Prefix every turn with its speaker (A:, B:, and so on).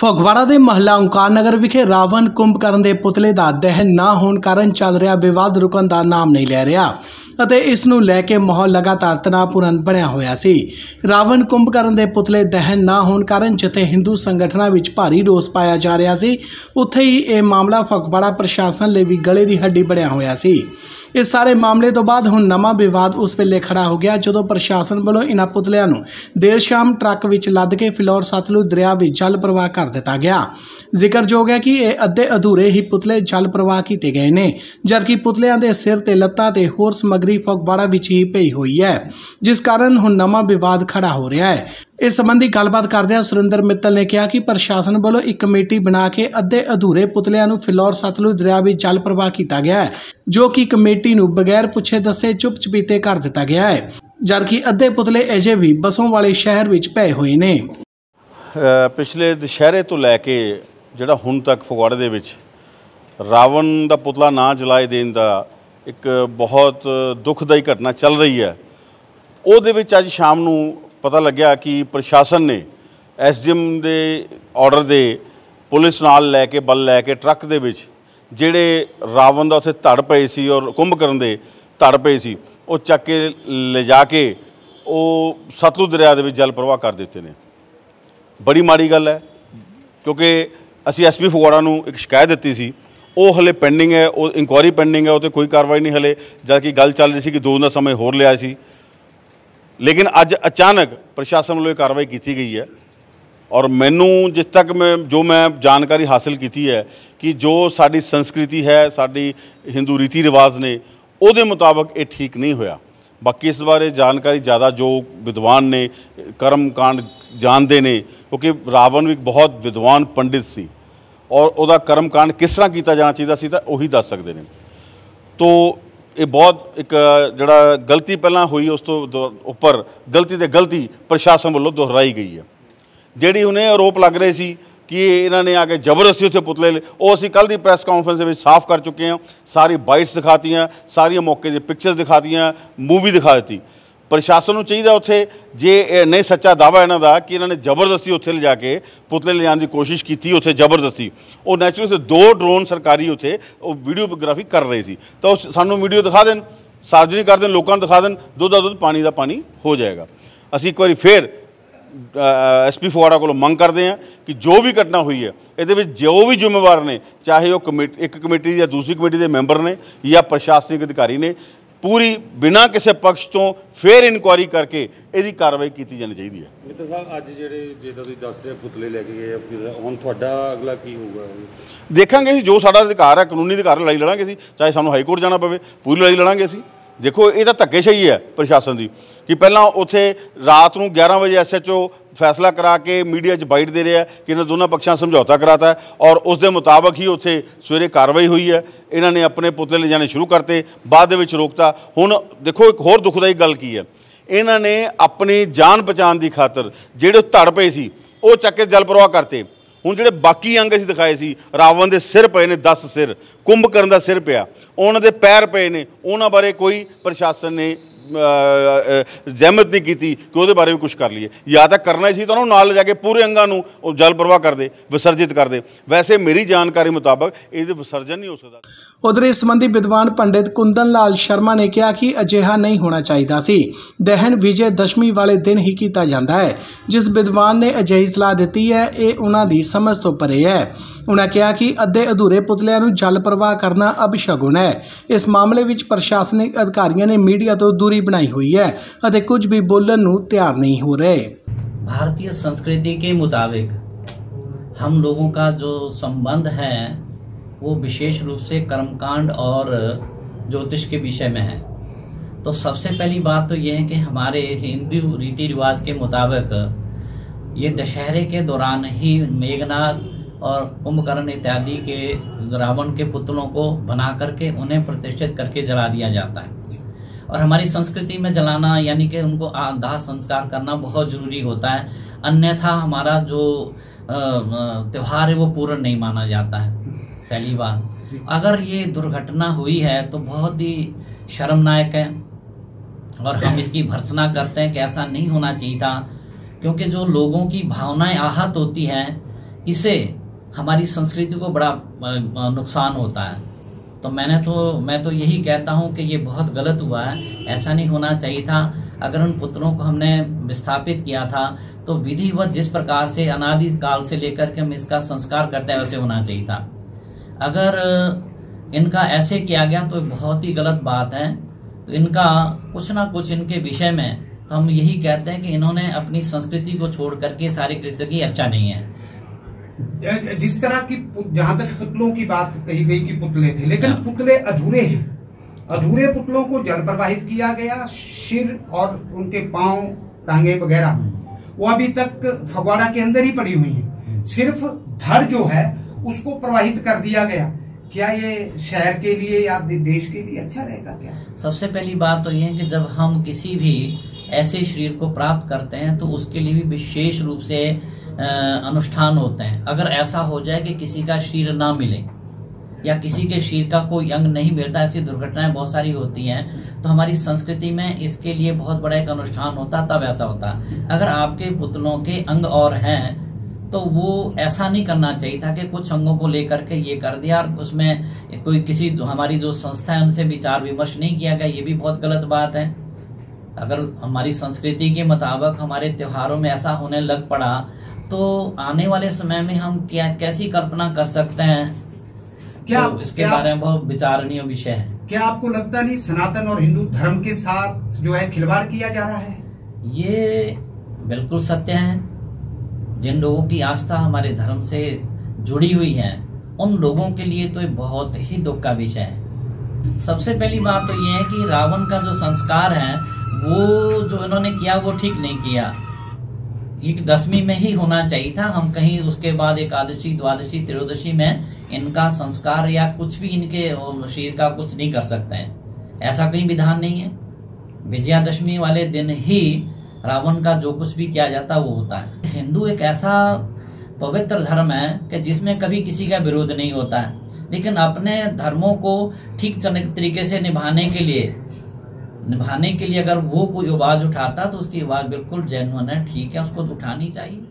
A: ਫਗਵਾੜਾ ਦੇ ਮਹੱਲਾ ਓਂਕਾਰ ਨਗਰ ਵਿਖੇ ਰਾਵਣ ਕੁੰਭਕਰਨ ਦੇ ਪੁਤਲੇ ਦਾ ਦਹਨ ਨਾ ਹੋਣ ਕਾਰਨ ਚੱਲ ਰਿਹਾ ਵਿਵਾਦ ਰੁਕਣ ਦਾ ਨਾਮ ਨਹੀਂ ਲੈ ਰਿਹਾ ਅਤੇ ਇਸ ਨੂੰ ਲੈ ਕੇ ਮਾਹੌਲ ਲਗਾਤਾਰ ਤਣਾਅਪੂਰਨ ਬਣਿਆ ਹੋਇਆ ਸੀ। ਰਾਵਣ ਕੁੰਭਕਰਨ ਦੇ ਪੁਤਲੇ ਦਹਨ ਨਾ ਹੋਣ ਕਾਰਨ ਜਿੱਥੇ ਹਿੰਦੂ ਸੰਗਠਨਾਂ ਵਿੱਚ ਭਾਰੀ ਰੋਸ ਪਾਇਆ ਜਾ ਰਿਹਾ ਸੀ, ਉੱਥੇ ਹੀ ਇਹ ਮਾਮਲਾ ਫਗਵਾੜਾ ਪ੍ਰਸ਼ਾਸਨ ਲਈ ਵੀ ਗਲੇ ਦੀ ਹੱਡੀ ਬਣਿਆ ਹੋਇਆ ਸੀ। इस सारे मामले तो बाद हुण नवां विवाद उस वेले खड़ा हो गया जदों प्रशासन वालों इन्हां पुतलियां नूं देर शाम ट्रक विच लद के फिलौर सतलुज दरिया विच जल प्रवाह कर दिता गया। जिक्रयोग है कि यह अद्धे अधूरे ही पुतले जल प्रवाह किए गए ने, जबकि पुतलियां दे सिर ते लत्तां ते होर समग्री फगवाड़ा विच ही पई हुई है, जिस कारण हुण नवां विवाद खड़ा हो रहा है। इस संबंधी गलबात करदे सुरिंदर मित्तल ने कहा कि प्रशासन वालों एक कमेटी बना के अद्धे अधूरे पुतलियां नूं फिलौर सतलुज दरिया विच जल प्रवाह किया गया है, जो कि कमेटी नूं बगैर पुछे दसे चुप चपीते कर दिता गया है, जबकि अद्धे पुतले अजे भी बसों वाले शहर विच पए हुए ने।
B: पिछले दशहरे तो लैके ਜਿਹੜਾ ਹੁਣ तक फगवाड़े ਦੇ ਵਿੱਚ ਰਾਵਣ ਦਾ ਪੁਤਲਾ ਨਾ ਜਲਾਏ ਦੇਣ ਦਾ ਇੱਕ ਬਹੁਤ ਦੁਖਦਾਈ ਘਟਨਾ ਚੱਲ ਰਹੀ ਹੈ। ਉਹਦੇ ਵਿੱਚ ਅੱਜ ਸ਼ਾਮ ਨੂੰ ਪਤਾ ਲੱਗਿਆ ਕਿ ਪ੍ਰਸ਼ਾਸਨ ਨੇ ਐਸਡੀਐਮ ਦੇ ਆਰਡਰ ਦੇ ਪੁਲਿਸ ਨਾਲ ਲੈ ਕੇ ਬਲ ਲੈ ਕੇ ਟਰੱਕ ਦੇ ਵਿੱਚ ਜਿਹੜੇ ਰਾਵਣ ਦਾ ਉੱਥੇ ਧੜ ਪਏ ਸੀ ਔਰ ਕੁੰਭਕਰਨ ਦੇ ਧੜ ਪਏ ਸੀ ਉਹ ਚੱਕ ਕੇ ਲਿਜਾ ਕੇ ਉਹ ਸਤਲੁਜ ਦਰਿਆ ਦੇ ਵਿੱਚ ਜਲ ਪ੍ਰਵਾਹ ਕਰ ਦਿੱਤੇ ਨੇ। ਬੜੀ ਮਾੜੀ ਗੱਲ ਹੈ ਕਿਉਂਕਿ ਅਸੀਂ ਐਸਪੀ ਫਗਵਾੜਾ ਨੂੰ ਇੱਕ ਸ਼ਿਕਾਇਤ ਦਿੱਤੀ ਸੀ, ਉਹ ਹਲੇ ਪੈਂਡਿੰਗ ਹੈ, ਉਹ ਇਨਕੁਆਇਰੀ ਪੈਂਡਿੰਗ ਹੈ, ਉਹ 'ਤੇ ਕੋਈ ਕਾਰਵਾਈ ਨਹੀਂ ਹਲੇ, ਜਦ ਕਿ ਗੱਲ ਚੱਲ ਰਹੀ ਸੀ ਕਿ 2 ਦਿਨ ਦਾ ਸਮੇਂ ਹੋਰ ਲਿਆ ਸੀ। ਲੇਕਿਨ ਅੱਜ ਅਚਾਨਕ ਪ੍ਰਸ਼ਾਸਨ ਵੱਲੋਂ ਇਹ ਕਾਰਵਾਈ ਕੀਤੀ ਗਈ ਹੈ ਔਰ ਮੈਨੂੰ ਜਿਸ ਤੱਕ ਮੈਂ ਜਾਣਕਾਰੀ ਹਾਸਿਲ ਕੀਤੀ ਹੈ ਕਿ ਜੋ ਸਾਡੀ ਸੰਸਕ੍ਰਿਤੀ ਹੈ, ਸਾਡੀ ਹਿੰਦੂ ਰੀਤੀ ਰਿਵਾਜ ਨੇ, ਉਹਦੇ ਮੁਤਾਬਕ ਇਹ ਠੀਕ ਨਹੀਂ ਹੋਇਆ। बाकी इस बारे जानकारी ज़्यादा जो विद्वान ने कर्म कांड जानते हैं, क्योंकि रावण भी बहुत विद्वान पंडित सी और उसका कर्म कांड किस तरह किया जाना चाहिए सी, उही दस सकते हैं। तो ये बहुत एक जड़ा गलती पहला हुई उस तो उपर गलती ते गलती प्रशासन वालों दोहराई गई है। जिहड़ी उन्हें आरोप लग रहे सी कि इन्होंने आके जबरदस्ती उत्थे पुतले वो असीं कल की प्रैस कॉन्फ्रेंस में साफ कर चुके हैं, सारी बाइट्स दिखातियाँ, सारिया मौके की पिक्चर्स दिखातियाँ, मूवी दिखा दी। प्रशासन को चाहिए उत्थे जे नहीं सच्चा दावा इन्हों का कि इन्होंने जबरदस्ती उत्थे ले जाके पुतले ले जाने की कोशिश की, उत्थे जबरदस्ती वो नैचुरल 2 ड्रोन सरकारी उत्थे वीडियोग्राफी कर रहे सी, तो सानू वीडियो दिखा देन, सार्वजनिक कर देन, लोगों दिखा देन, दुध का दुध पानी का पानी हो जाएगा। असीं एक बार फिर एसपी फगवाड़ा को मंग करते हैं कि जो भी घटना हुई है ये जो भी जिम्मेवार ने, चाहे वो एक कमेटी या दूसरी कमेटी के मैंबर ने या प्रशासनिक अधिकारी ने, पूरी बिना किसी पक्ष तो फिर इनकुआरी करके यदि कार्रवाई की जानी चाहिए है।
C: मित्तल साहब अज जो दस रहे पुतले लैके गए हुण तुहाडा अगला की होगा?
B: देखांगे जो साडा अधिकार है, कानूनी अधिकार लड़ाई लड़ांगे असीं, चाहे सानूं हाई कोर्ट जाना पवे, पूरी लड़ाई लड़ांगे असीं। देखो ये तो धक्केशाही है प्रशासन की कि पहला उत्थे रात को 11 बजे SHO फैसला करा के मीडिया बाइट दे रहा है कि इन्होंने दोनों पक्षों समझौता कराता है और उस दे मुताबिक ही उत्थे सवेरे कार्रवाई हुई है। इन्होंने अपने पुतले ले जाने शुरू करते, बाद दे विच रोकता। हुण देखो एक होर दुखदाई गल की है, इन्होंने अपनी जान पहचान की खातर जिहड़े धड़ पे सी वो चक के जल प्रवाह करते। हुण जिहड़े बाकी अंग असीं दिखाए सी, रावण के सिर पे ने 10 सिर, कुंभकर्ण का सिर पिया, उन्होंने दे पैर पे ने, उन्होंने बारे कोई प्रशासन ने जहमत नहीं की कि वो बारे भी कुछ कर लीए। या तो करना ही तो उन्होंने नाल ले जाके पूरे अंगां नूं जल प्रवाह कर दे, विसर्जित कर दे। वैसे मेरी जानकारी मुताबक ये विसर्जन नहीं हो सकता।
A: उधर इस संबंधी विद्वान पंडित कुंदन लाल शर्मा ने कहा कि अजिहा नहीं होना चाहिए सी, दहन विजय दशमी वाले दिन ही किया जाता है। जिस विद्वान ने अजिही सलाह दी है ये उन्हां दी समझ तो परे है। उन्होंने कहा कि अद्धे अधूरे पुतलियां नूं जल प्रवाह करना अपशगुन है। इस मामले विच प्रशासनिक अधिकारियों ने मीडिया तो दूरी बनाई हुई है अते कुछ भी बोलने नूं तैयार नहीं हो रहे।
D: भारतीय संस्कृति के मुताबिक हम लोगों का जो संबंध है वो विशेष रूप से कर्मकांड और ज्योतिष के विषय में है। तो सबसे पहली बात तो ये है कि हमारे हिंदू रीति रिवाज के मुताबिक ये दशहरे के दौरान ही मेघनाद और कुंभकर्ण इत्यादि के रावण के पुतलों को बना करके उन्हें प्रतिष्ठित करके जला दिया जाता है। और हमारी संस्कृति में जलाना यानी कि उनको दाह संस्कार करना बहुत जरूरी होता है, अन्यथा हमारा जो त्योहार है वो पूर्ण नहीं माना जाता है। पहली बात, अगर ये दुर्घटना हुई है तो बहुत ही शर्मनाक है और हम इसकी भर्त्सना करते हैं कि ऐसा नहीं होना चाहिए था, क्योंकि जो लोगों की भावनाएं आहत होती हैं इससे हमारी संस्कृति को बड़ा नुकसान होता है। तो मैं तो यही कहता हूं कि ये बहुत गलत हुआ है, ऐसा नहीं होना चाहिए था। अगर उन पुतलों को हमने विस्थापित किया था तो विधिवत जिस प्रकार से अनादि काल से लेकर के हम इसका संस्कार करते हैं वैसे होना चाहिए था। अगर इनका ऐसे किया गया तो बहुत ही गलत बात है। तो इनका कुछ ना कुछ इनके विषय में तो हम यही कहते हैं कि इन्होंने अपनी संस्कृति को छोड़ करके सारे कृत्य की अच्छा नहीं है।
E: जिस तरह की जहां तक पुतलों की बात कही गई कि पुतले थे, लेकिन पुतले अधूरे हैं। अधूरे पुतलों को जल प्रवाहित किया गया, सिर और उनके पांव, टांगे वगैरह वो अभी तक फगवाड़ा के अंदर ही पड़ी हुई हैं। सिर्फ धड़ जो है उसको प्रवाहित कर दिया गया। क्या ये शहर के लिए या देश के लिए अच्छा रहेगा क्या?
D: सबसे पहली बात तो ये है कि जब हम किसी भी ऐसे शरीर को प्राप्त करते हैं तो उसके लिए भी विशेष रूप से अनुष्ठान होते हैं। अगर ऐसा हो जाए कि किसी का शरीर ना मिले या किसी के शरीर का कोई अंग नहीं मिलता, ऐसी दुर्घटनाएं बहुत सारी होती हैं, तो हमारी संस्कृति में इसके लिए बहुत बड़ा एक अनुष्ठान होता है, तब ऐसा होता है। अगर आपके पुतलों के अंग और हैं तो वो ऐसा नहीं करना चाहिए था कि कुछ अंगों को लेकर के ये कर दिया और उसमें कोई किसी हमारी जो संस्था है उनसे विचार विमर्श नहीं किया गया, ये भी बहुत गलत बात है। अगर हमारी संस्कृति के मुताबिक हमारे त्योहारों में ऐसा होने लग पड़ा तो आने वाले समय में हम कैसी कल्पना कर सकते हैं?
E: क्या
D: तो इसके बारे में बहुत विचारणीय विषय है।
E: क्या आपको लगता नहीं सनातन और हिंदू धर्म के साथ जो है खिलवाड़ किया जा रहा है? ये
D: बिल्कुल सत्य है। जिन लोगों की आस्था हमारे धर्म से जुड़ी हुई है उन लोगों के लिए तो ये बहुत ही दुख का विषय है। सबसे पहली बात तो ये है कि रावण का जो संस्कार है वो जो इन्होंने किया वो ठीक नहीं किया। ये 10वीं में ही होना चाहिए था। हम कहीं उसके बाद एकादशी, द्वादशी, त्रयोदशी में इनका संस्कार या कुछ भी इनके शरीर का कुछ नहीं कर सकते हैं, ऐसा कहीं विधान नहीं है। विजयादशमी वाले दिन ही रावण का जो कुछ भी किया जाता है वो होता है। हिंदू एक ऐसा पवित्र धर्म है कि जिसमें कभी किसी का विरोध नहीं होता है, लेकिन अपने धर्मों को ठीक तरीके से निभाने के लिए अगर वो कोई आवाज उठाता तो उसकी आवाज बिल्कुल जेन्युइन है, ठीक है, उसको उठानी चाहिए।